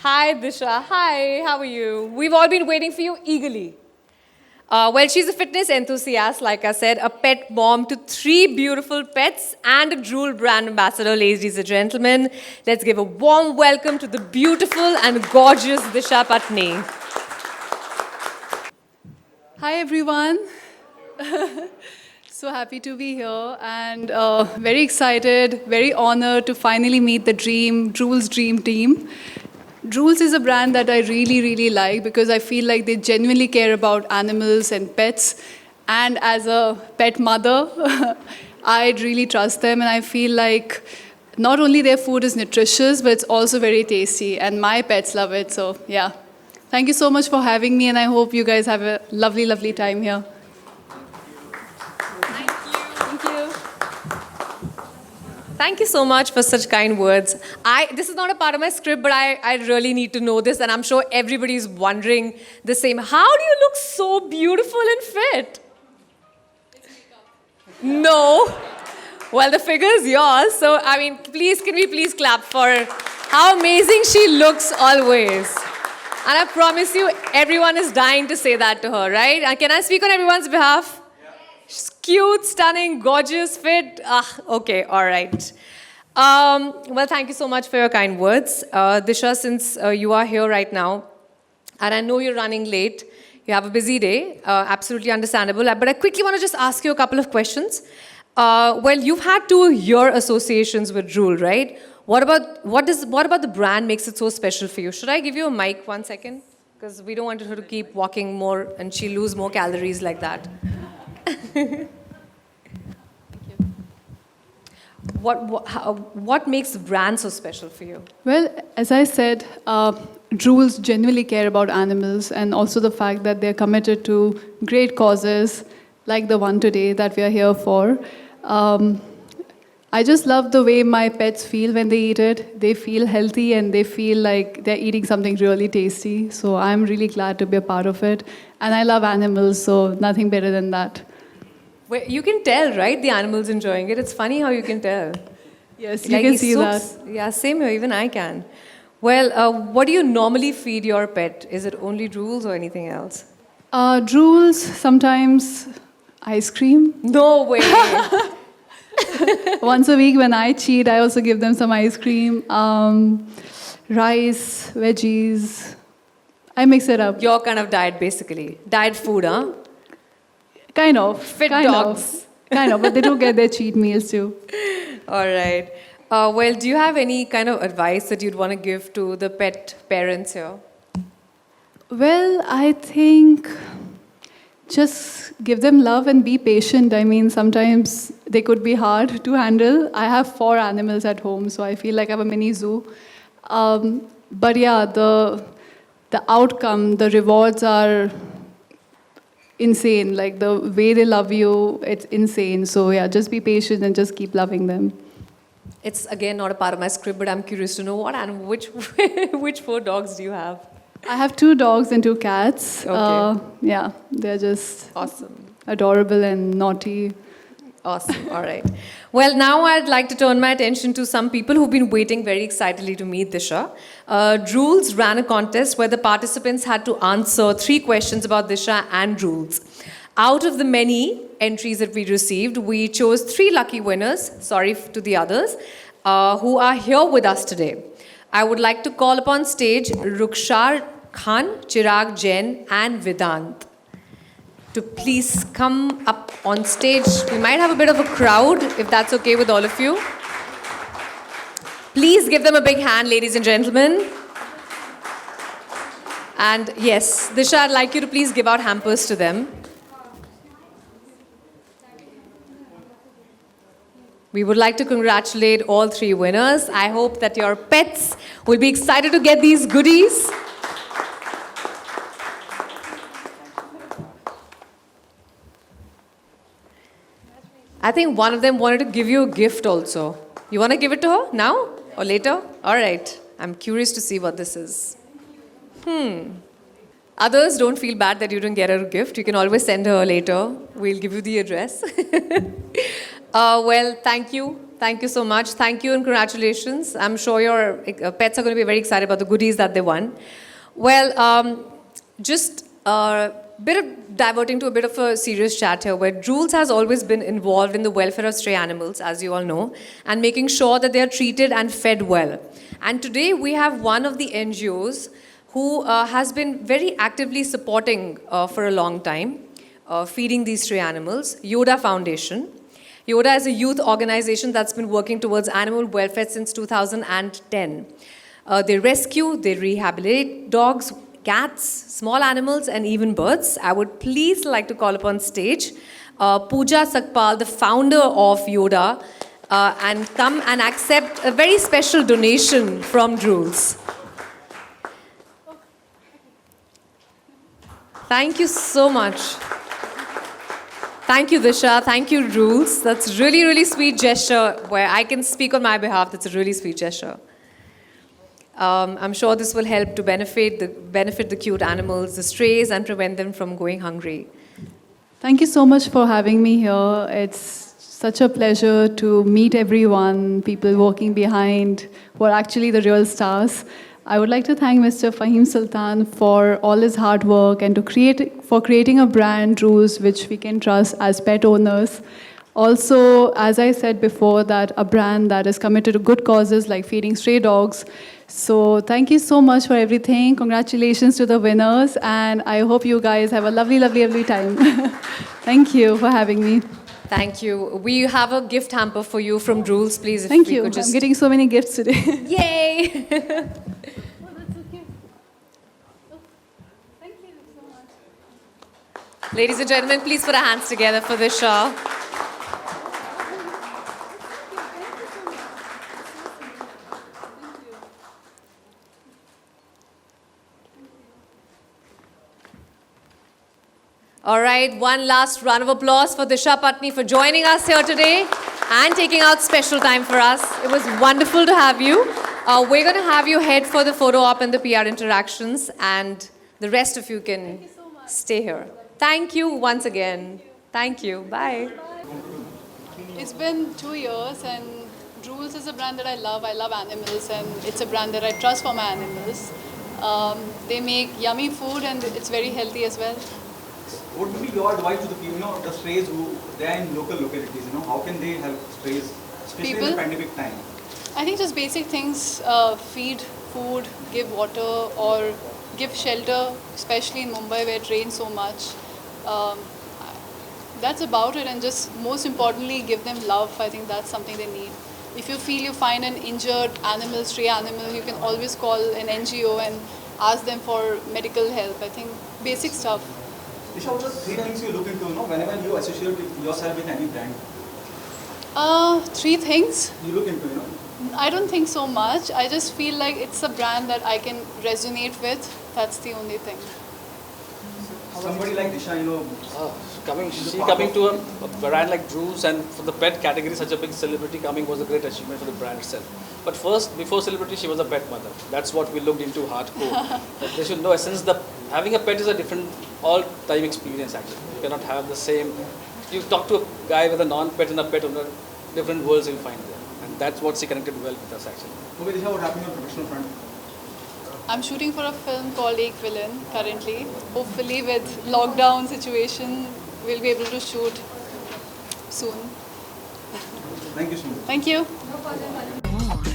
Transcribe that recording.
Hi, Disha. Hi, how are you? We've all been waiting for you eagerly. Well, she's a fitness enthusiast, like I said, a pet mom to three beautiful pets, and a Drool brand ambassador, ladies and gentlemen. Let's give a warm welcome to the beautiful and gorgeous Disha Patni. Hi everyone. So happy to be here and very excited, very honored to finally meet the Drool's dream team. Drool's is a brand that I really like because I feel like they genuinely care about animals and pets. And as a pet mother, I really trust them and I feel like not only their food is nutritious, but it's also very tasty and my pets love it. So yeah. Thank you so much for having me, and I hope you guys have a lovely time here. Thank you. Thank you so much for such kind words. This is not a part of my script, but I really need to know this, and I'm sure everybody's wondering the same. How do you look so beautiful and fit? No. Well, the figure is yours, so I mean, can we please clap for how amazing she looks always. And I promise you, everyone is dying to say that to her, right? Can I speak on everyone's behalf? Yeah. She's cute, stunning, gorgeous, fit. Okay, all right. Well, thank you so much for your kind words. Disha, since you are here right now, and I know you're running late, you have a busy day, absolutely understandable. But I quickly want to just ask you a couple of questions. Well, you've had 2-year associations with Drool, right? What about the brand makes it so special for you? Should I give you a mic 1 second? Because we don't want her to keep walking more and she'll lose more calories like that. What makes the brand so special for you? Well, as I said, Drool's genuinely care about animals, and also the fact that they're committed to great causes like the one today that we are here for. I just love the way my pets feel when they eat it. They feel healthy and they feel like they're eating something really tasty. So I'm really glad to be a part of it. And I love animals, so nothing better than that. Well, you can tell, right? The animals enjoying it. It's funny how you can tell. Yes, you can see that. Yeah, same here. Even I can. Well, what do you normally feed your pet? Is it only Drools or anything else? Drools, sometimes ice cream. No way. Once a week when I cheat, I also give them some ice cream, rice, veggies. I mix it up. Your kind of diet, basically. Diet food, huh? Kind of. Fit kind dogs. Of, kind of, but they do get their cheat meals too. All right. Well, do you have any kind of advice that you'd want to give to the pet parents here? Well, I think just give them love and be patient. I mean, sometimes they could be hard to handle. I have 4 animals at home, so I feel like I have a mini zoo. But yeah, the outcome, the rewards are insane. Like the way they love you, it's insane. So yeah, just be patient and just keep loving them. It's again not a part of my script, but I'm curious to know which 4 dogs do you have? I have 2 dogs and 2 cats. Okay. Yeah, they're just Awesome. adorable and naughty. Awesome. All right. Well, now I'd like to turn my attention to some people who've been waiting very excitedly to meet Disha. Drools ran a contest where the participants had to answer 3 questions about Disha and Drools. Out of the many entries that we received, we chose 3 lucky winners, sorry to the others, who are here with us today. I would like to call upon stage Rukshar Khan, Chirag Jain, and Vedant to please come up on stage. We might have a bit of a crowd, if that's okay with all of you. Please give them a big hand, ladies and gentlemen. And yes, Disha, I'd like you to please give out hampers to them. We would like to congratulate all 3 winners. I hope that your pets will be excited to get these goodies. I think one of them wanted to give you a gift also. You want to give it to her now or later? All right. I'm curious to see what this is. Others, don't feel bad that you didn't get her a gift. You can always send her later. We'll give you the address. Well, thank you. Thank you so much. Thank you and congratulations. I'm sure your pets are going to be very excited about the goodies that they won. Well, just a bit of diverting to a bit of a serious chat here, where Drools has always been involved in the welfare of stray animals, as you all know, and making sure that they are treated and fed well. And today we have one of the NGOs who has been very actively supporting for a long time, feeding these stray animals, Yoda Foundation. Yoda is a youth organization that's been working towards animal welfare since 2010. They rescue, they rehabilitate dogs, cats, small animals, and even birds. I would please like to call upon stage Pooja Sakpal, the founder of Yoda, and come and accept a very special donation from Drools. Thank you so much. Thank you, Disha. Thank you, Drools. That's really, really sweet gesture where I can speak on my behalf. That's a really sweet gesture. I'm sure this will help to benefit the cute animals, the strays, and prevent them from going hungry. Thank you so much for having me here. It's such a pleasure to meet everyone, people working behind who are actually the real stars. I would like to thank Mr. Fahim Sultan for all his hard work and for creating a brand, Drools, which we can trust as pet owners. Also, as I said before, that a brand that is committed to good causes like feeding stray dogs. So thank you so much for everything. Congratulations to the winners, and I hope you guys have a lovely, lovely, lovely time. Thank you for having me. Thank you. We have a gift hamper for you from Drools, please. Thank you. I'm getting so many gifts today. Yay! Ladies and gentlemen, please put our hands together for this show. All right, one last round of applause for Disha Patni for joining us here today and taking out special time for us. It was wonderful to have you. We're going to have you head for the photo op and the PR interactions, and the rest of you can stay here. Thank you once again. Thank you. Bye. It's been 2 years, and Drools is a brand that I love. I love animals, and it's a brand that I trust for my animals. They make yummy food, and it's very healthy as well. What would be your advice to the people, the strays who they are in local localities, how can they help strays, especially in the pandemic time? I think just basic things, feed, food, give water, or give shelter, especially in Mumbai where it rains so much. That's about it, and just most importantly, give them love. I think that's something they need. If you feel you find an injured animal, stray animal, you can always call an NGO and ask them for medical help. I think basic stuff. Disha, what are the 3 things you look into, whenever you associate yourself with any brand? 3 things. You look into, I don't think so much. I just feel like it's a brand that I can resonate with. That's the only thing. Somebody like Disha, coming to a brand like Drools, and for the pet category, such a big celebrity coming was a great achievement for the brand itself. But first, before celebrity, she was a pet mother. That's what we looked into hardcore. They should know, since having a pet is a different all-time experience actually. You cannot have the same. You talk to a guy with a non-pet and a pet owner, different worlds you'll find there. And that's what she connected well with us actually. Okay, Disha, what happened on the professional front? I'm shooting for a film called Ek Villain currently. Hopefully with lockdown situation, we'll be able to shoot soon. Thank you so much. Thank you.